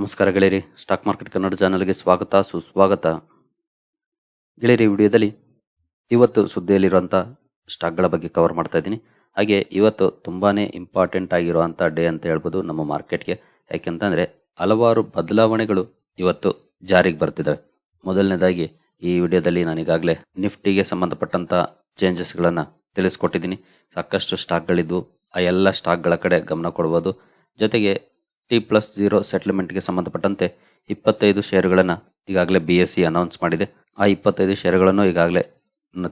ನಮಸ್ಕಾರ ಗೆಳೆಯರಿ, stock market Kannada ಚಾನಲ್ಗೆ ಸ್ವಾಗತ ಸುಸ್ವಾಗತ. ಗೆಳೆಯರಿ, ವಿಡಿಯೋದಲ್ಲಿ ಇವತ್ತು ಸುದ್ದಿಯಲ್ಲಿರುವಂಥ ಸ್ಟಾಕ್ಗಳ ಬಗ್ಗೆ ಕವರ್ ಮಾಡ್ತಾ ಇದ್ದೀನಿ. ಹಾಗೆ ಇವತ್ತು ತುಂಬಾನೇ ಇಂಪಾರ್ಟೆಂಟ್ ಆಗಿರುವಂಥ ಡೇ ಅಂತ ಹೇಳ್ಬೋದು ನಮ್ಮ ಮಾರ್ಕೆಟ್ಗೆ. ಯಾಕೆಂತಂದ್ರೆ ಹಲವಾರು ಬದಲಾವಣೆಗಳು ಇವತ್ತು ಜಾರಿಗೆ ಬರ್ತಿದ್ದಾವೆ. ಮೊದಲನೇದಾಗಿ ಈ ವಿಡಿಯೋದಲ್ಲಿ ನಾನು ಈಗಾಗಲೇ ನಿಫ್ಟಿಗೆ ಸಂಬಂಧಪಟ್ಟಂತ ಚೇಂಜಸ್ಗಳನ್ನು ತಿಳಿಸ್ಕೊಟ್ಟಿದ್ದೀನಿ. ಸಾಕಷ್ಟು ಸ್ಟಾಕ್ಗಳಿದ್ವು, ಆ ಎಲ್ಲ ಸ್ಟಾಕ್ಗಳ ಕಡೆ ಗಮನ ಕೊಡ್ಬೋದು. ಜೊತೆಗೆ T+0 ಸೆಟಲ್ಮೆಂಟ್ಗೆ ಸಂಬಂಧಪಟ್ಟಂತೆ 25 ಶೇರುಗಳನ್ನು ಈಗಾಗಲೇ BSE ಅನೌನ್ಸ್ ಮಾಡಿದೆ. ಆ 25 ಶೇರುಗಳನ್ನು ಈಗಾಗಲೇ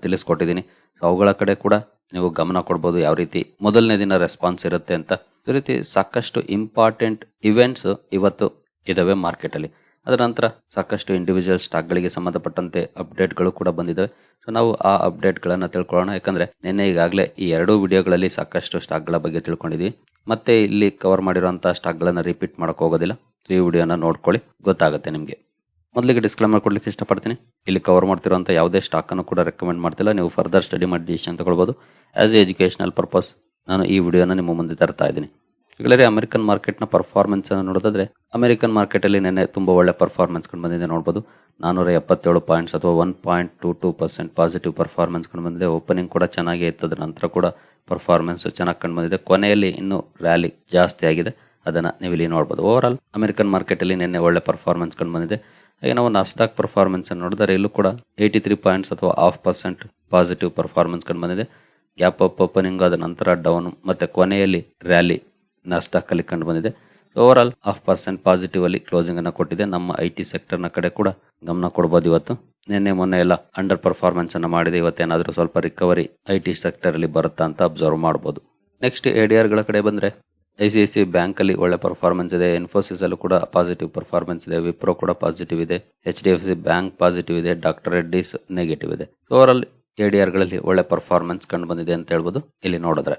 ತಿಳಿಸ್ಕೊಟ್ಟಿದ್ದೀನಿ. ಅವುಗಳ ಕಡೆ ಕೂಡ ನೀವು ಗಮನ ಕೊಡ್ಬೋದು, ಯಾವ ರೀತಿ ಮೊದಲನೇ ದಿನ ರೆಸ್ಪಾನ್ಸ್ ಇರುತ್ತೆ ಅಂತ. ಈ ರೀತಿ ಸಾಕಷ್ಟು ಇಂಪಾರ್ಟೆಂಟ್ ಇವೆಂಟ್ಸ್ ಇವತ್ತು ಇದಾವೆ ಮಾರ್ಕೆಟಲ್ಲಿ. ಅದರ ನಂತರ ಸಾಕಷ್ಟು ಇಂಡಿವಿಜುವಲ್ ಸ್ಟಾಕ್ಗಳಿಗೆ ಸಂಬಂಧಪಟ್ಟಂತೆ ಅಪ್ಡೇಟ್ಗಳು ಕೂಡ ಬಂದಿದ್ದಾವೆ. ಸೊ ನಾವು ಆ ಅಪ್ಡೇಟ್ಗಳನ್ನು ತಿಳ್ಕೊಳ್ಳೋಣ. ಯಾಕಂದ್ರೆ ನಿನ್ನೆ ಈಗಾಗಲೇ ಈ ಎರಡೂ ವಿಡಿಯೋಗಳಲ್ಲಿ ಸಾಕಷ್ಟು ಸ್ಟಾಕ್ಗಳ ಬಗ್ಗೆ ತಿಳ್ಕೊಂಡಿದ್ವಿ. ಮತ್ತೆ ಇಲ್ಲಿ ಕವರ್ ಮಾಡಿರುವಂತಹ ಸ್ಟಾಕ್ಗಳನ್ನು ರಿಪೀಟ್ ಮಾಡಕ್ ಹೋಗೋದಿಲ್ಲ. ಈ ವಿಡಿಯೋನ ನೋಡ್ಕೊಳ್ಳಿ, ಗೊತ್ತಾಗುತ್ತೆ ನಿಮಗೆ. ಮೊದಲಿಗೆ ಡಿಸ್ಕ್ಲೇಮರ್ ಕೊಡ್ಲಿಕ್ಕೆ ಇಷ್ಟಪಡ್ತೀನಿ. ಇಲ್ಲಿ ಕವರ್ ಮಾಡ್ತಿರುವಂಥ ಯಾವುದೇ ಸ್ಟಾಕ್ ಅನ್ನು ಕೂಡ ರೆಕಮೆಂಡ್ ಮಾಡ್ತಿಲ್ಲ. ನೀವು ಫರ್ದರ್ ಸ್ಟಡಿ ಮಾಡಿ ಡಿಸಿಷನ್ ತಗೊಳ್ಬೋದು. ಆಸ್ ಎ ಎಜುಕೇಶನಲ್ ಪರ್ಪಸ್ ನಾನು ಈ ವಿಡಿಯೋನ ನಿಮ್ಮ ಮುಂದೆ ತರ್ತಾ ಇದ್ದೀನಿ. ಈಗಲೇ ಅಮೆರಿಕನ್ ಮಾರ್ಕೆಟ್ನ ಪರ್ಫಾರ್ಮೆನ್ಸ್ ಅನ್ನು ನೋಡೋದಾದ್ರೆ, ಅಮೆರಿಕನ್ ಮಾರ್ಕೆಟಲ್ಲಿ ನಿನ್ನೆ ತುಂಬಾ ಒಳ್ಳೆ ಪರ್ಫಾರ್ಮೆನ್ಸ್ ಕಂಡು ಬಂದಿದೆ. ನೋಡ್ಬೋದು 477 ಪಾಯಿಂಟ್ಸ್ ಅಥವಾ 1.22% ಪಾಸಿಟಿವ್ ಪರ್ಫಾರ್ಮೆನ್ಸ್ ಕಂಡು ಬಂದಿದೆ. ಓಪನಿಂಗ್ ಕೂಡ ಚೆನ್ನಾಗಿ ಇತ್ತು, ಅದರ ನಂತರ ಕೂಡ ಪರ್ಫಾರ್ಮೆನ್ಸ್ ಚೆನ್ನಾಗಿ ಕಂಡು ಬಂದಿದೆ. ಕೊನೆಯಲ್ಲಿ ಇನ್ನೂ ರ್ಯಾಲಿ ಜಾಸ್ತಿ ಆಗಿದೆ, ಅದನ್ನ ನೀವು ಇಲ್ಲಿ ನೋಡಬಹುದು. ಓವರ್ ಆಲ್ ಅಮೆರಿಕನ್ ಮಾರ್ಕೆಟ್ ಅಲ್ಲಿ ನಿನ್ನೆ ಒಳ್ಳೆ ಪರ್ಫಾರ್ಮೆನ್ಸ್ ಕಂಡು ಬಂದಿದೆ. ಹಾಗೆ ನಾವು ನಾಸ್ಡಾಕ್ ಪರ್ಫಾರ್ಮೆನ್ಸ್ ಅನ್ನು ನೋಡಿದರೆ ಇಲ್ಲೂ ಕೂಡ 83 ಪಾಯಿಂಟ್ಸ್ ಅಥವಾ 0.5% ಪಾಸಿಟಿವ್ ಪರ್ಫಾರ್ಮೆನ್ಸ್ ಕಂಡು ಬಂದಿದೆ. ಗ್ಯಾಪ್ ಅಪ್ ಓಪನಿಂಗ್, ಅದ ನಂತರ ಡೌನ್, ಮತ್ತೆ ಕೊನೆಯಲ್ಲಿ ರ್ಯಾಲಿ ನಾಸ್ಡಾಕ್ ಅಲ್ಲಿ ಕಂಡು ಬಂದಿದೆ. ಓವರ್ ಆಲ್ 0.5% ಪಾಸಿಟಿವ್ ಅಲ್ಲಿ ಕ್ಲೋಸಿಂಗ್ ಅನ್ನು ಕೊಟ್ಟಿದೆ. ನಮ್ಮ IT ಸೆಕ್ಟರ್ ನ ಕಡೆ ಕೂಡ ಗಮನ ಕೊಡಬಹುದು. ಇವತ್ತು ನಿನ್ನೆ ಮೊನ್ನೆ ಎಲ್ಲ ಅಂಡರ್ ಪರ್ಫಾರ್ಮೆನ್ಸ್ ಅನ್ನು ಮಾಡಿದೆ. ಇವತ್ತೇನಾದ್ರೂ ಸ್ವಲ್ಪ ರಿಕವರಿ IT ಸೆಕ್ಟರ್ ಅಲ್ಲಿ ಬರುತ್ತಾ ಅಂತ ಅಬ್ಸರ್ವ್ ಮಾಡಬಹುದು. ನೆಕ್ಸ್ಟ್ ADR ಗಳ ಕಡೆ ಬಂದ್ರೆ, ICICI ಬ್ಯಾಂಕ್ ಅಲ್ಲಿ ಒಳ್ಳೆ ಪರ್ಫಾರ್ಮೆನ್ಸ್ ಇದೆ. ಇನ್ಫೋಸಿಸ್ ಅಲ್ಲೂ ಕೂಡ ಪಾಸಿಟಿವ್ ಪರ್ಫಾರ್ಮೆನ್ಸ್ ಇದೆ. ವಿಪ್ರೋ ಕೂಡ ಪಾಸಿಟಿವ್ ಇದೆ. HDFC ಬ್ಯಾಂಕ್ ಪಾಸಿಟಿವ್ ಇದೆ. ಡಾಕ್ಟರ್ ರೆಡ್ಡಿಸ್ ನೆಗೆಟಿವ್ ಇದೆ. ಓವರ್ ಆಲ್ ADR ಗಳಲ್ಲಿ ಒಳ್ಳೆ ಪರ್ಫಾರ್ಮೆನ್ಸ್ ಕಂಡು ಬಂದಿದೆ ಅಂತ ಹೇಳ್ಬೋದು ಇಲ್ಲಿ ನೋಡಿದ್ರೆ.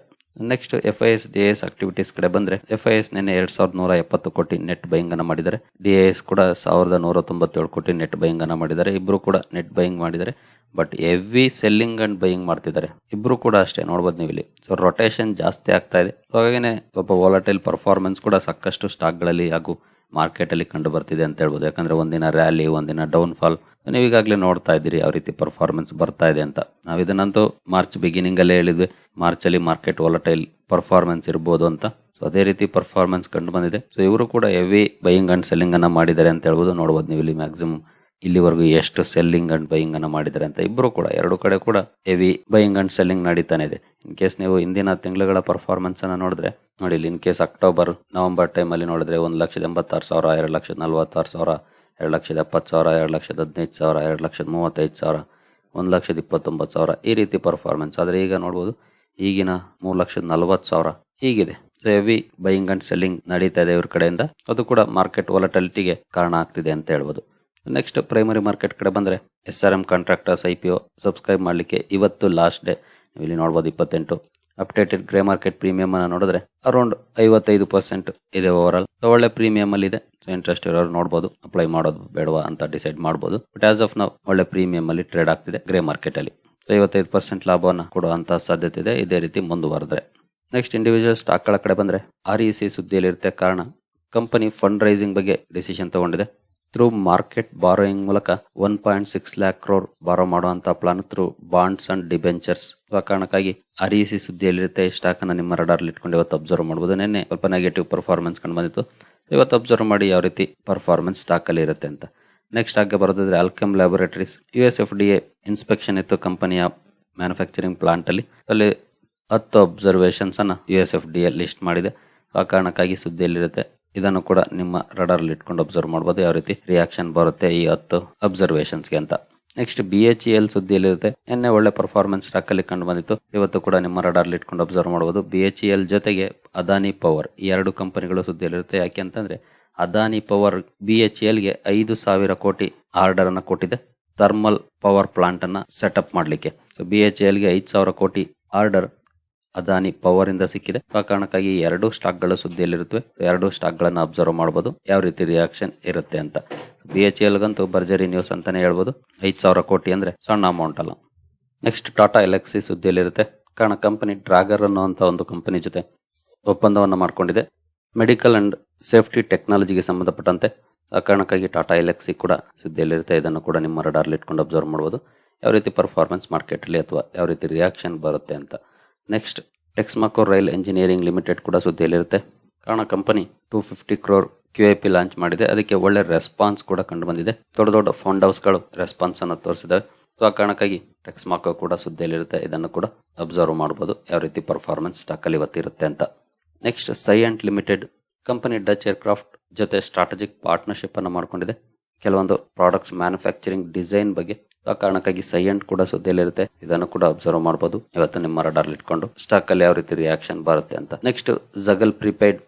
ನೆಕ್ಸ್ಟ್ FIS DIS ಆಕ್ಟಿವಿಟೀಸ್ ಕಡೆ ಬಂದ್ರೆ, FIS ನಿನ್ನೆ 2170 ಕೋಟಿ ನೆಟ್ ಬೈಯಿಂಗ್ ಅನ್ನ ಮಾಡಿದ್ದಾರೆ. DIS ಕೂಡ 1197 ಕೋಟಿ ನೆಟ್ ಬೈಯಿಂಗ್ ಅನ್ನ ಮಾಡಿದ್ದಾರೆ. ಇಬ್ರು ಕೂಡ ನೆಟ್ ಬೈಯಿಂಗ್ ಮಾಡಿದ್ದಾರೆ. But heavy selling and buying ಮಾಡ್ತಿದ್ದಾರೆ ಇಬ್ರು ಕೂಡ ಅಷ್ಟೇ, ನೋಡ್ಬೋದು ನೀವು ಇಲ್ಲಿ. ಸೊ ರೊಟೇಷನ್ ಜಾಸ್ತಿ ಆಗ್ತಾ ಇದೆ. ಹಾಗೇನೆ ಸ್ವಲ್ಪ ವಾಲಟೈಲ್ ಪರ್ಫಾರ್ಮೆನ್ಸ್ ಕೂಡ ಸಾಕಷ್ಟು ಸ್ಟಾಕ್ಗಳಲ್ಲಿ ಹಾಗೂ ಮಾರ್ಕೆಟ್ ಅಲ್ಲಿ ಕಂಡು ಬರ್ತಿದೆ ಅಂತ ಹೇಳ್ಬೋದು. ಯಾಕಂದ್ರೆ ಒಂದಿನ ರ್ಯಾಲಿ, ಒಂದಿನ ಡೌನ್ ಫಾಲ್, ನೀವು ಈಗಾಗಲೇ ನೋಡ್ತಾ ಇದ್ದೀರಿ ಯಾವ ರೀತಿ ಪರ್ಫಾರ್ಮೆನ್ಸ್ ಬರ್ತಾ ಇದೆ ಅಂತ. ನಾವು ಇದನ್ನಂತೂ ಮಾರ್ಚ್ ಬಿಗಿನಿಂಗ್ ಅಲ್ಲೇ ಹೇಳಿದ್ವಿ, ಮಾರ್ಚ್ ಅಲ್ಲಿ ಮಾರ್ಕೆಟ್ ವಾಲಟೈಲ್ ಪರ್ಫಾರ್ಮೆನ್ಸ್ ಇರ್ಬೋದು ಅಂತ. ಸೊ ಅದೇ ರೀತಿ ಪರ್ಫಾರ್ಮೆನ್ಸ್ ಕಂಡು ಬಂದಿದೆ. ಸೊ ಇವರು ಕೂಡ ಹೆವಿ ಬೈಯಿಂಗ್ ಅಂಡ್ ಸೆಲ್ಲಿಂಗ್ ಅನ್ನ ಮಾಡಿದ್ದಾರೆ ಅಂತ ಹೇಳ್ಬೋದು. ನೋಡ್ಬೋದು ನೀವು ಇಲ್ಲಿ ಮ್ಯಾಕ್ಸಿಮಮ್ ಇಲ್ಲಿವರೆಗೂ ಎಷ್ಟು ಸೆಲ್ಲಿಂಗ್ ಅಂಡ್ ಬೈಯಿಂಗ್ ಅನ್ನ ಮಾಡಿದ್ದಾರೆ ಅಂತ. ಇಬ್ರು ಕೂಡ ಎರಡು ಕಡೆ ಕೂಡ ಹೆವಿ ಬೈಯಿಂಗ್ ಅಂಡ್ ಸೆಲ್ಲಿಂಗ್ ನಡೀತಾನೆ ಇದೆ. ಇನ್ ಕೇಸ್ ನೀವು ಇಂದಿನ ತಿಂಗಳುಗಳ ಪರ್ಫಾರ್ಮೆನ್ಸ್ ಅನ್ನ ನೋಡಿದ್ರೆ ನೋಡಿ, ಇಲ್ಲಿ in case October November time ಅಲ್ಲಿ ನೋಡಿದ್ರೆ 1,86,000, 2,46,000, 2,70,000, 2,15,000, 2,35,000, 1,29,000 ಈ ರೀತಿ ಪರ್ಫಾರ್ಮೆನ್ಸ್. ಆದ್ರೆ ಈಗ ನೋಡ್ಬೋದು ಈಗಿನ 3,40,000 ಹೀಗಿದೆ. ಹೆವಿ ಬೈಯಿಂಗ್ ಅಂಡ್ ಸೆಲ್ಲಿಂಗ್ ನಡೀತಾ ಇದೆ ಇವ್ರ ಕಡೆಯಿಂದ. ಅದು ಕೂಡ ಮಾರ್ಕೆಟ್ ವಾಲಟಿಲಿಟಿಗೆ ಕಾರಣ ಆಗ್ತಿದೆ ಅಂತ ಹೇಳ್ಬೋದು. ನೆಕ್ಸ್ಟ್ ಪ್ರೈಮರಿ ಮಾರ್ಕೆಟ್ ಕಡೆ ಬಂದ್ರೆ, SRM ಕಾಂಟ್ರಾಕ್ಟರ್ಸ್ IPO ಸಬ್ಸ್ಕ್ರೈಬ್ ಮಾಡಲಿಕ್ಕೆ ಇವತ್ತು ಲಾಸ್ಟ್ ಡೇ. ನೀವು ಇಲ್ಲಿ ನೋಡಬಹುದು 28. ಅಪ್ಡೇಟೆಡ್ ಗ್ರೇ ಮಾರ್ಕೆಟ್ ಪ್ರೀಮಿಯಂ ಅನ್ನ ನೋಡಿದ್ರೆ ಅರೌಂಡ್ 55% ಇದೆ. ಓವರ್ ಆಲ್ ಒಳ್ಳೆ ಪ್ರೀಮಿಯಂ ಅಲ್ಲಿ ಇದೆ. ಇಂಟ್ರೆಸ್ಟ್ ಇರೋರು ನೋಡಬಹುದು, ಅಪ್ಲೈ ಮಾಡೋದು ಬೇಡವಾ ಅಂತ ಡಿಸೈಡ್ ಮಾಡಬಹುದು. ಬಟ್ ಆಸ್ ಆಫ್ ನಾವು ಒಳ್ಳೆ ಪ್ರೀಮಿಯಂ ಅಲ್ಲಿ ಟ್ರೇಡ್ ಆಗ್ತಿದೆ ಗ್ರೇ ಮಾರ್ಕೆಟ್ ಅಲ್ಲಿ. 55% ಲಾಭವನ್ನು ಕೊಡುವಂತಹ ಸಾಧ್ಯತೆ ಇದೆ ಇದೇ ರೀತಿ ಮುಂದುವರೆದ್ರೆ. ನೆಕ್ಸ್ಟ್ ಇಂಡಿವಿಜುವಲ್ ಸ್ಟಾಕ್ ಗಳ ಕಡೆ ಬಂದ್ರೆ, REC ಸುದ್ದಿಯಲ್ಲಿರುತ್ತೆ. ಕಾರಣ, ಕಂಪನಿ ಫಂಡ್ ರೈಸಿಂಗ್ ಬಗ್ಗೆ ಡಿಸಿಷನ್ ತಗೊಂಡಿದೆ. ಥ್ರೂ ಮಾರ್ಕೆಟ್ ಬಾರೋಯಿಂಗ್ ಮೂಲಕ 1.6 lakh crore ಬಾರೋ ಮಾಡುವಂತ plan through bonds and debentures. ಆ ಕಾರಣಕ್ಕಾಗಿ REC ಸುದ್ದಿಯಲ್ಲಿರುತ್ತೆ. ಈ ಸ್ಟಾಕ್ ಅನ್ನ ನಿಮ್ಮ ರಡಾರ್ ಇಟ್ಕೊಂಡು ಇವತ್ತು ಅಬ್ಸರ್ವ್ ಮಾಡಬಹುದು. ನಿನ್ನೆ ಸ್ವಲ್ಪ ನೆಗೆಟಿವ್ ಪರ್ಫಾರ್ಮೆನ್ಸ್ ಕಂಡು ಬಂದಿತ್ತು. ಇವತ್ತು ಅಬ್ಸರ್ವ್ ಮಾಡಿ ಯಾವ ರೀತಿ ಪರ್ಫಾರ್ಮೆನ್ಸ್ ಸ್ಟಾಕ್ ಅಲ್ಲಿ ಇರುತ್ತೆ ಅಂತ. ನೆಕ್ಸ್ಟ್ ಆಗಿ ಬರೋದಾದ್ರೆ Alkem laboratories US FDA inspection ಇತ್ತು ಕಂಪನಿಯ ಮ್ಯಾನುಫ್ಯಾಕ್ಚರಿಂಗ್ ಪ್ಲಾಂಟ್ ಅಲ್ಲಿ. ಅಲ್ಲಿ 10 ಅಬ್ಸರ್ವೇಷನ್ಸ್ ಅನ್ನ US FDA ಲಿಸ್ಟ್ ಮಾಡಿದೆ. ಆ ಕಾರಣಕ್ಕಾಗಿ ಸುದ್ದಿಯಲ್ಲಿರುತ್ತೆ. ಇದನ್ನು ಕೂಡ ನಿಮ್ಮ ರಡಾರ್ ಇಟ್ಕೊಂಡು ಅಬ್ಸರ್ವ್ ಮಾಡಬಹುದು, ಯಾವ ರೀತಿ ರಿಯಾಕ್ಷನ್ ಬರುತ್ತೆ ಈ 10 ಅಬ್ಸರ್ವೇಷನ್ಸ್ಗೆ ಅಂತ. Next BHEL ಸುದ್ದಿಯಲ್ಲಿರುತ್ತೆ. ನಿನ್ನೆ ಒಳ್ಳೆ ಪರ್ಫಾರ್ಮೆನ್ಸ್ ಸ್ಟಾಕ್ ಅಲ್ಲಿ ಕಂಡು ಬಂದಿತ್ತು. ಇವತ್ತು ಕೂಡ ನಿಮ್ಮ ರಡಾರ್ ಇಟ್ಕೊಂಡು ಅಬ್ಸರ್ವ್ ಮಾಡಬಹುದು. BHEL ಜೊತೆಗೆ ಅದಾನಿ ಪವರ್ ಈ ಎರಡು ಕಂಪನಿಗಳು ಸುದ್ದಿಯಲ್ಲಿರುತ್ತೆ. ಯಾಕೆ ಅಂತಂದ್ರೆ ಅದಾನಿ ಪವರ್ BHELಗೆ 5,000 ಕೋಟಿ ಆರ್ಡರ್ ಅನ್ನ ಕೊಟ್ಟಿದೆ ಥರ್ಮಲ್ ಪವರ್ ಪ್ಲಾಂಟ್ ಅನ್ನ ಸೆಟಪ್ ಮಾಡ್ಲಿಕ್ಕೆ. BHELಗೆ 5,000 ಕೋಟಿ ಆರ್ಡರ್ ಅದಾನಿ ಪವರ್ ಇಂದ ಸಿಕ್ಕಿದೆ. ಆ ಕಾರಣಕ್ಕಾಗಿ ಎರಡು ಸ್ಟಾಕ್ ಗಳು ಸುದ್ದಿಯಲ್ಲಿರುತ್ತವೆ. ಎರಡು ಸ್ಟಾಕ್ ಗಳನ್ನ ಅಬ್ಸರ್ವ್ ಮಾಡಬಹುದು, ಯಾವ ರೀತಿ ರಿಯಾಕ್ಷನ್ ಇರುತ್ತೆ ಅಂತ. BHEL ಗಂತೂ ಭರ್ಜರಿ ನ್ಯೂಸ್ ಅಂತಾನೆ ಹೇಳ್ಬೋದು. 5,000 ಕೋಟಿ ಅಂದ್ರೆ ಸಣ್ಣ ಅಮೌಂಟ್ ಅಲ್ಲ. ನೆಕ್ಸ್ಟ್ ಟಾಟಾ ಎಲೆಕ್ಸಿ ಸುದ್ದಿಯಲ್ಲಿರುತ್ತೆ. ಕಾರಣ, ಕಂಪನಿ ಡ್ರಾಗರ್ ಅನ್ನುವಂತ ಒಂದು ಕಂಪನಿ ಜೊತೆ ಒಪ್ಪಂದವನ್ನ ಮಾಡ್ಕೊಂಡಿದೆ. ಮೆಡಿಕಲ್ ಅಂಡ್ ಸೇಫ್ಟಿ ಟೆಕ್ನಾಲಜಿಗೆ ಸಂಬಂಧಪಟ್ಟಂತೆ ಆ ಕಾರಣಕ್ಕಾಗಿ ಟಾಟಾ ಎಲೆಕ್ಸಿ ಕೂಡ ಸುದ್ದಿಯಲ್ಲಿರುತ್ತೆ. ಇದನ್ನು ಕೂಡ ನಿಮ್ಮ ರಡಾರ್ಲಿ ಇಟ್ಕೊಂಡು ಅಬ್ಸರ್ವ್ ಮಾಡ್ಬೋದು, ಯಾವ ರೀತಿ ಪರ್ಫಾರ್ಮೆನ್ಸ್ ಮಾರ್ಕೆಟಲ್ಲಿ ಅಥವಾ ಯಾವ ರೀತಿ ರಿಯಾಕ್ಷನ್ ಬರುತ್ತೆ ಅಂತ. ನೆಕ್ಸ್ಟ್ ಟೆಕ್ಸ್ಮಾಕೋ ರೈಲ್ ಎಂಜಿನಿಯರಿಂಗ್ ಲಿಮಿಟೆಡ್ ಕೂಡ ಸುದ್ದಿಯಲ್ಲಿರುತ್ತೆ. ಕಾರಣ ಕಂಪನಿ 250 crore QIP ಲಾಂಚ್ ಮಾಡಿದೆ. ಅದಕ್ಕೆ ಒಳ್ಳೆ ರೆಸ್ಪಾನ್ಸ್ ಕೂಡ ಕಂಡು ಬಂದಿದೆ. ದೊಡ್ಡ ದೊಡ್ಡ ಫಂಡ್ ಹೌಸ್ಗಳು ರೆಸ್ಪಾನ್ಸ್ ಅನ್ನು ತೋರಿಸಿದಾವೆ. ಸೊ ಆ ಕಾರಣಕ್ಕಾಗಿ ಟೆಕ್ಸ್ಮಾಕೋ ಕೂಡ ಸುದ್ದಿಯಲ್ಲಿರುತ್ತೆ. ಇದನ್ನು ಕೂಡ ಅಬ್ಸರ್ವ್ ಮಾಡ್ಬೋದು, ಯಾವ ರೀತಿ ಪರ್ಫಾರ್ಮೆನ್ಸ್ ಸ್ಟಾಕಲ್ಲಿ ಇವತ್ತಿರುತ್ತೆ ಅಂತ. Next Cyient limited company Dutch aircraft ಜೊತೆ ಸ್ಟ್ರಾಟಜಿಕ್ ಪಾರ್ಟ್ನರ್ಶಿಪ್ ಅನ್ನು ಮಾಡ್ಕೊಂಡಿದೆ ಕೆಲವೊಂದು ಪ್ರಾಡಕ್ಟ್ಸ್ ಮ್ಯಾನುಫ್ಯಾಕ್ಚರಿಂಗ್ ಡಿಸೈನ್ ಬಗ್ಗೆ. ಆ ಕಾರಣಕ್ಕಾಗಿ ಸೈಯಂಟ್ ಕೂಡ ಸುದ್ದಿಯಲ್ಲಿರುತ್ತೆ. ಇದನ್ನು ಕೂಡ ಅಬ್ಸರ್ವ್ ಮಾಡಬಹುದು. ಇವತ್ತು ನಿಮ್ಮ ರಡಾರ್ಲಿ ಇಟ್ಕೊಂಡು ಸ್ಟಾಕ್ ಅಲ್ಲಿ ಯಾವ ರೀತಿ ರಿಯಾಕ್ಷನ್ ಬರುತ್ತೆ ಅಂತ. ನೆಕ್ಸ್ಟ್ ಜಗಲ್ ಪ್ರಿಪೇಯ್ಡ್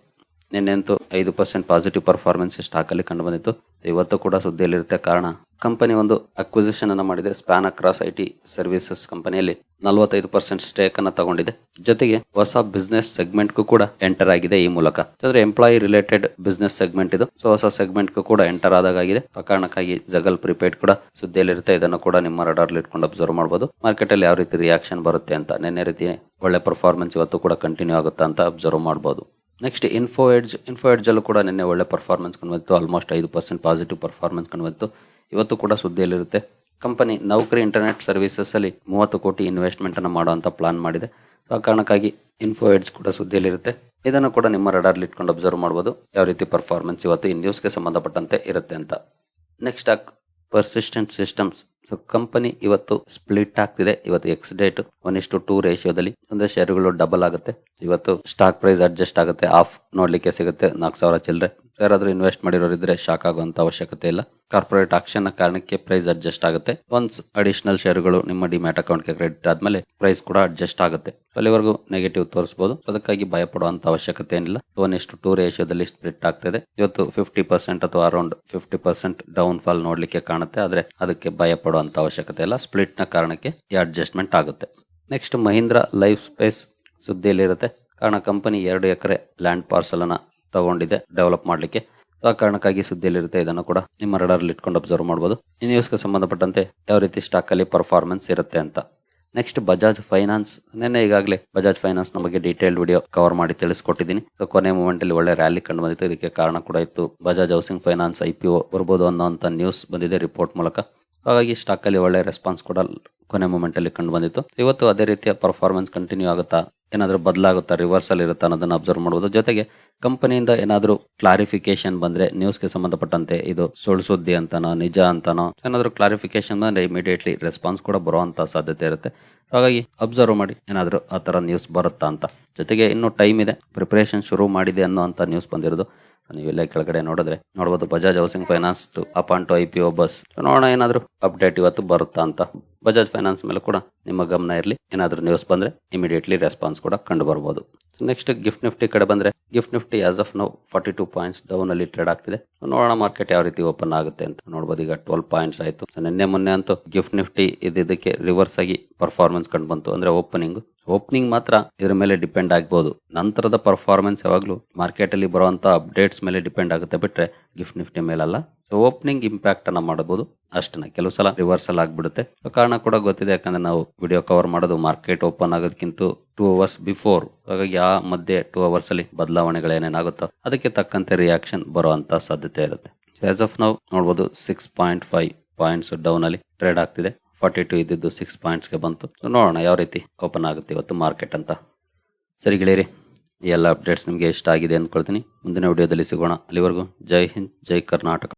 ನಿನ್ನೆಂತೂ 5% ಪಾಸಿಟಿವ್ ಪರ್ಫಾರ್ಮೆನ್ಸ್ ಸ್ಟಾಕ್ ಅಲ್ಲಿ ಕಂಡು ಬಂದಿತ್ತು. ಇವತ್ತು ಕೂಡ ಸುದ್ದಿಯಲ್ಲಿರುತ್ತೆ. ಕಾರಣ ಕಂಪನಿ ಒಂದು ಅಕ್ವಿಸಿಷನ್ ಅನ್ನು ಮಾಡಿದೆ. ಸ್ಪ್ಯಾನ್ ಅಕ್ರಾಸ್ IT ಸರ್ವಿಸಸ್ ಕಂಪನಿಯಲ್ಲಿ 45% ಸ್ಟೇಕ್ ಅನ್ನು ತಗೊಂಡಿದೆ. ಜೊತೆಗೆ ಹೊಸ ಬಿಸ್ನೆಸ್ ಸೆಗ್ಮೆಂಟ್ ಕೂಡ ಎಂಟರ್ ಆಗಿದೆ ಈ ಮೂಲಕ. ಅಂದ್ರೆ ಎಂಪ್ಲಾಯಿ ರಿಲೇಟೆಡ್ ಬಿಸ್ನೆಸ್ ಸೆಗ್ಮೆಂಟ್ ಇದು. ಸೊ ಹೊಸ ಸೆಗ್ಮೆಂಟ್ ಕೂಡ ಎಂಟರ್ ಆದಾಗಿದೆ. ಆ ಕಾರಣಕ್ಕಾಗಿ ಜಗಲ್ ಪ್ರಿಪೇಯ್ಡ್ ಕೂಡ ಸುದ್ದಿಯಲ್ಲಿರುತ್ತೆ. ಇದನ್ನು ಕೂಡ ನಿಮ್ಮ ರಡಾರ್ಲಿ ಇಟ್ಕೊಂಡು ಅಬ್ಸರ್ವ್ ಮಾಡಬಹುದು. ಮಾರ್ಕೆಟ್ ಅಲ್ಲಿ ಯಾವ ರೀತಿ ರಿಯಾಕ್ಷನ್ ಬರುತ್ತೆ ಅಂತ. ನಿನ್ನೆ ರೀತಿ ಒಳ್ಳೆ ಪರ್ಫಾರ್ಮೆನ್ಸ್ ಇವತ್ತು ಕೂಡ ಕಂಟಿನ್ಯೂ ಆಗುತ್ತಾ ಅಂತ ಅಬ್ಸರ್ವ್ ಮಾಡಬಹುದು. ನೆಕ್ಸ್ಟ್ ಇನ್ಫೋ ಎಡ್ಜ್ ಅಲ್ಲೂ ಕೂಡ ನಿನ್ನೆ ಒಳ್ಳೆ ಪರ್ಫಾರ್ಮೆನ್ಸ್ ಕಂಡುಬಂತು. ಆಲ್ಮೋಸ್ಟ್ 5% ಪಾಸಿಟಿವ್ ಪರ್ಫಾರ್ಮೆನ್ಸ್ ಕಂಡುಬಂತು. ಇವತ್ತು ಕೂಡ ಸುದ್ದಿಯಲ್ಲಿರುತ್ತೆ. ಕಂಪನಿ ನೌಕರಿ ಇಂಟರ್ನೆಟ್ ಸರ್ವಿಸಸ್ ಅಲ್ಲಿ 30 ಕೋಟಿ ಇನ್ವೆಸ್ಟ್ಮೆಂಟ್ ಅನ್ನು ಮಾಡುವಂತ ಪ್ಲಾನ್ ಮಾಡಿದೆ. ಆ ಕಾರಣಕ್ಕಾಗಿ ಇನ್ಫೋ ಎಡ್ಜ್ ಕೂಡ ಸುದ್ದಿಯಲ್ಲಿರುತ್ತೆ. ಇದನ್ನು ಕೂಡ ನಿಮ್ಮ ರಡಾರ್ಲಿ ಇಟ್ಕೊಂಡು ಅಬ್ಸರ್ವ್ ಮಾಡಬಹುದು, ಯಾವ ರೀತಿ ಪರ್ಫಾರ್ಮೆನ್ಸ್ ಇವತ್ತು ಈ ನ್ಯೂಸ್ಗೆ ಸಂಬಂಧಪಟ್ಟಂತೆ ಇರುತ್ತೆ ಅಂತ. ನೆಕ್ಸ್ಟ್ ಪರ್ಸಿಸ್ಟೆಂಟ್ ಸಿಸ್ಟಮ್ಸ್ ಕಂಪನಿ ಇವತ್ತು ಸ್ಪ್ಲಿಟ್ ಆಗ್ತಿದೆ. ಇವತ್ತು ಎಕ್ಸ್ ಡೇಟ್ 1:2 ರೇಷಿಯೋದಲ್ಲಿ ಅಂದ್ರೆ ಶೇರುಗಳು ಡಬಲ್ ಆಗುತ್ತೆ. ಇವತ್ತು ಸ್ಟಾಕ್ ಪ್ರೈಸ್ ಅಡ್ಜಸ್ಟ್ ಆಗುತ್ತೆ. ಆಫ್ ನೋಡ್ಲಿಕ್ಕೆ ಸಿಗುತ್ತೆ 4,000 ಚಿಲ್ಲರೆ. ಯಾರಾದ್ರೂ ಇನ್ವೆಸ್ಟ್ ಮಾಡಿರೋರಿದ್ರೆ ಶಾಕ್ ಆಗುವಂತ ಅವಶ್ಯಕತೆ ಇಲ್ಲ. ಕಾರ್ಪೊರೇಟ್ ಆಕ್ಷನ್ ಕಾರಣಕ್ಕೆ ಪ್ರೈಸ್ ಅಡ್ಜಸ್ಟ್ ಆಗುತ್ತೆ. ಒನ್ಸ್ ಅಡಿಷನಲ್ ಶೇರುಗಳು ನಿಮ್ಮ ಡಿಮ್ಯಾಟ್ ಅಕೌಂಟ್ಗೆ ಕ್ರೆಡಿಟ್ ಆದ್ಮೇಲೆ ಪ್ರೈಸ್ ಕೂಡ ಅಡ್ಜಸ್ಟ್ ಆಗುತ್ತೆ. ಅಲ್ಲಿವರೆಗೂ ನೆಗೆಟಿವ್ ತೋರಿಸಬಹುದು. ಅದಕ್ಕಾಗಿ ಭಯ ಪಡುವಂತ ಅವಶ್ಯಕತೆ ಏನಿಲ್ಲ. 1:2 ರೇಷಿಯೋದಲ್ಲಿ ಸ್ಪ್ಲಿಟ್ ಆಗ್ತಿದೆ. ಇವತ್ತು 50% ಅಥವಾ ಅರೌಂಡ್ 50% ಡೌನ್ ಫಾಲ್ ನೋಡ್ಲಿಕ್ಕೆ ಕಾಣುತ್ತೆ. ಆದ್ರೆ ಅದಕ್ಕೆ ಭಯ ಪಡುವಂತ ಅವಶ್ಯಕತೆ ಇಲ್ಲ. ಸ್ಪ್ಲಿಟ್ ನ ಕಾರಣಕ್ಕೆ ಈ ಅಡ್ಜಸ್ಟ್ಮೆಂಟ್ ಆಗುತ್ತೆ. ನೆಕ್ಸ್ಟ್ ಮಹೀಂದ್ರ ಲೈಫ್ ಸ್ಪೇಸ್ ಸುದ್ದಿಯಲ್ಲಿರುತ್ತೆ. ಕಾರಣ ಕಂಪನಿ 2 ಎಕರೆ ಲ್ಯಾಂಡ್ ಪಾರ್ಸಲ್ ಅನ್ನ ತಗೊಂಡಿದೆ ಡೆವಲಪ್ ಮಾಡ್ಲಿಕ್ಕೆ. ಆ ಕಾರಣಕ್ಕಾಗಿ ಸುದ್ದಿಯಲ್ಲಿರುತ್ತೆ. ಇದನ್ನು ಕೂಡ ನಿಮ್ಮ ರಡಾರ್ಲಿ ಇಟ್ಕೊಂಡು ಅಬ್ಸರ್ವ್ ಮಾಡಬಹುದು. ಈ ನ್ಯೂಸ್ಗೆ ಸಂಬಂಧಪಟ್ಟಂತೆ ಯಾವ ರೀತಿ ಸ್ಟಾಕ್ ಅಲ್ಲಿ ಪರ್ಫಾರ್ಮೆನ್ಸ್ ಇರುತ್ತೆ ಅಂತ. Next Bajaj finance. ನಿನ್ನೆ ಈಗಾಗಲೇ ಬಜಾಜ್ ಫೈನಾನ್ಸ್ ನ ಬಗ್ಗೆ ಡೀಟೇಲ್ಡ್ ವಿಡಿಯೋ ಕವರ್ ಮಾಡಿ ತಿಳಿಸ್ಕೊಟ್ಟಿದ್ದೀನಿ. ಕೊನೆ ಮೂಮೆಂಟ್ ಅಲ್ಲಿ ಒಳ್ಳೆ ರ್ಯಾಲಿ ಕಂಡು ಬಂದಿತ್ತು. ಇದಕ್ಕೆ ಕಾರಣ ಕೂಡ ಇತ್ತು ಬಜಾಜ್ ಹೌಸಿಂಗ್ ಫೈನಾನ್ಸ್ IPO ಬರ್ಬೋದು ಅನ್ನೋಂಥ ನ್ಯೂಸ್ ಬಂದಿದೆ ರಿಪೋರ್ಟ್ ಮೂಲಕ. ಹಾಗಾಗಿ ಸ್ಟಾಕ್ ಅಲ್ಲಿ ಒಳ್ಳೆ ರೆಸ್ಪಾನ್ಸ್ ಕೂಡ ಕೊನೆ ಮೂಮೆಂಟ್ ಅಲ್ಲಿ ಕಂಡು ಬಂದಿತ್ತು. ಇವತ್ತು ಅದೇ ರೀತಿಯ ಪರ್ಫಾರ್ಮೆನ್ಸ್ ಕಂಟಿನ್ಯೂ ಆಗುತ್ತಾ, ಏನಾದರೂ ಬದಲಾಗುತ್ತಾ, ರಿವರ್ಸಲ್ ಇರುತ್ತಾ ಅನ್ನೋದನ್ನ ಅಬ್ಸರ್ವ್ ಮಾಡಬಹುದು. ಜೊತೆಗೆ ಕಂಪನಿಯಿಂದ ಏನಾದರೂ ಕ್ಲಾರಿಫಿಕೇಶನ್ ಬಂದ್ರೆ ನ್ಯೂಸ್ಗೆ ಸಂಬಂಧಪಟ್ಟಂತೆ ಇದು ಸುಳ್ಳು ಸುದ್ದಿ ಅಂತಾನೋ ನಿಜ ಅಂತಾನೋ ಏನಾದರೂ ಕ್ಲಾರಿಫಿಕೇಶನ್ ಬಂದ್ರೆ ಇಮಿಡಿಯೇಟ್ಲಿ ರೆಸ್ಪಾನ್ಸ್ ಕೂಡ ಬರುವಂತ ಸಾಧ್ಯತೆ ಇರುತ್ತೆ. ಹಾಗಾಗಿ ಅಬ್ಸರ್ವ್ ಮಾಡಿ ಏನಾದರೂ ಆ ತರ ನ್ಯೂಸ್ ಬರುತ್ತಾ ಅಂತ. ಜೊತೆಗೆ ಇನ್ನೂ ಟೈಮ್ ಇದೆ, ಪ್ರಿಪರೇಷನ್ ಶುರು ಮಾಡಿದೆ ಅನ್ನೋ ಅಂತ ನ್ಯೂಸ್ ಬಂದಿರೋದು. ನೀವೆಲ್ಲ ಕೆಳಗಡೆ ನೋಡಬಹುದು Bajaj housing finance upon two IPO bus. ನೋಡೋಣ ಏನಾದರೂ ಅಪ್ಡೇಟ್ ಇವತ್ತು ಬರುತ್ತಾ ಅಂತ. ಬಜಾಜ್ ಫೈನಾನ್ಸ್ ಮೇಲೆ ಕೂಡ ನಿಮ್ಮ ಗಮನ ಇರಲಿ. ಏನಾದರೂ ನ್ಯೂಸ್ ಬಂದ್ರೆ ಇಮಿಡಿಯೇಟ್ಲಿ ರೆಸ್ಪಾನ್ಸ್ ಕೂಡ ಕಂಡು ಬರಬಹುದು. ನೆಕ್ಸ್ಟ್ ಗಿಫ್ಟ್ ನಿಫ್ಟಿ ಕಡೆ ಬಂದ್ರೆ gift Nifty as of now 42 points down ಅಲ್ಲಿ ಟ್ರೇಡ್ ಆಗ್ತಿದೆ. ನೋಡೋಣ ಮಾರ್ಕೆಟ್ ಯಾವ ರೀತಿ ಓಪನ್ ಆಗುತ್ತೆ ಅಂತ. ನೋಡಬಹುದು ಈಗ 12 ಪಾಯಿಂಟ್ಸ್ ಆಯ್ತು. ನಿನ್ನೆ ಮೊನ್ನೆ ಅಂತೂ ಗಿಫ್ಟ್ ನಿಫ್ಟಿ ಇದಕ್ಕೆ ರಿವರ್ಸ್ ಆಗಿ ಪರ್ಫಾರ್ಮೆನ್ಸ್ ಕಂಡು ಬಂತು. ಅಂದ್ರೆ ಓಪನಿಂಗ್ ಮಾತ್ರ ಇದ್ರ ಮೇಲೆ ಡಿಪೆಂಡ್ ಆಗಬಹುದು. ನಂತರದ ಪರ್ಫಾರ್ಮೆನ್ಸ್ ಯಾವಾಗ್ಲೂ ಮಾರ್ಕೆಟ್ ಅಲ್ಲಿ ಬರುವಂತ ಅಪ್ಡೇಟ್ಸ್ ಮೇಲೆ ಡಿಪೆಂಡ್ ಆಗುತ್ತೆ ಬಿಟ್ರೆ ಗಿಫ್ಟ್ ನಿಫ್ಟಿ ಮೇಲಲ್ಲ. ಸೊ ಓಪನಿಂಗ್ ಇಂಪ್ಯಾಕ್ಟ್ ಅನ್ನ ಮಾಡಬಹುದು ಅಷ್ಟನ್ನ. ಕೆಲವು ಸಲ ರಿವರ್ಸಲ್ ಆಗ್ಬಿಡುತ್ತೆ. ಕಾರಣ ಕೂಡ ಗೊತ್ತಿದೆ, ಯಾಕಂದ್ರೆ ನಾವು ವಿಡಿಯೋ ಕವರ್ ಮಾಡೋದು ಮಾರ್ಕೆಟ್ ಓಪನ್ ಆಗೋದಕ್ಕಿಂತ 2 ಅವರ್ಸ್ ಬಿಫೋರ್. ಹಾಗಾಗಿ ಆ ಮಧ್ಯೆ 2 ಅವರ್ಸ್ ಅಲ್ಲಿ ಬದಲಾವಣೆಗಳೇನೇನಾಗುತ್ತೋ ಅದಕ್ಕೆ ತಕ್ಕಂತೆ ರಿಯಾಕ್ಷನ್ ಬರುವಂತ ಸಾಧ್ಯತೆ ಇರುತ್ತೆ. ಆಸ್ ಆಫ್ ನಾವು ನೋಡಬಹುದು 6.5 ಪಾಯಿಂಟ್ಸ್ ಡೌನ್ ಅಲ್ಲಿ ಟ್ರೇಡ್ ಆಗ್ತಿದೆ. 42 ಇದ್ದಿದ್ದು 6 ಪಾಯಿಂಟ್ಸ್ಗೆ ಬಂತು. ನೋಡೋಣ ಯಾವ ರೀತಿ ಓಪನ್ ಆಗುತ್ತೆ ಇವತ್ತು ಮಾರ್ಕೆಟ್ ಅಂತ. ಸರಿ ಗೆಳೆಯರಿ, ಈ ಎಲ್ಲ ಅಪ್ಡೇಟ್ಸ್ ನಿಮಗೆ ಇಷ್ಟ ಆಗಿದೆ ಅಂದ್ಕೊಳ್ತೀನಿ. ಮುಂದಿನ ವಿಡಿಯೋದಲ್ಲಿ ಸಿಗೋಣ. ಅಲ್ಲಿವರೆಗೂ ಜೈ ಹಿಂದ್, ಜೈ ಕರ್ನಾಟಕ.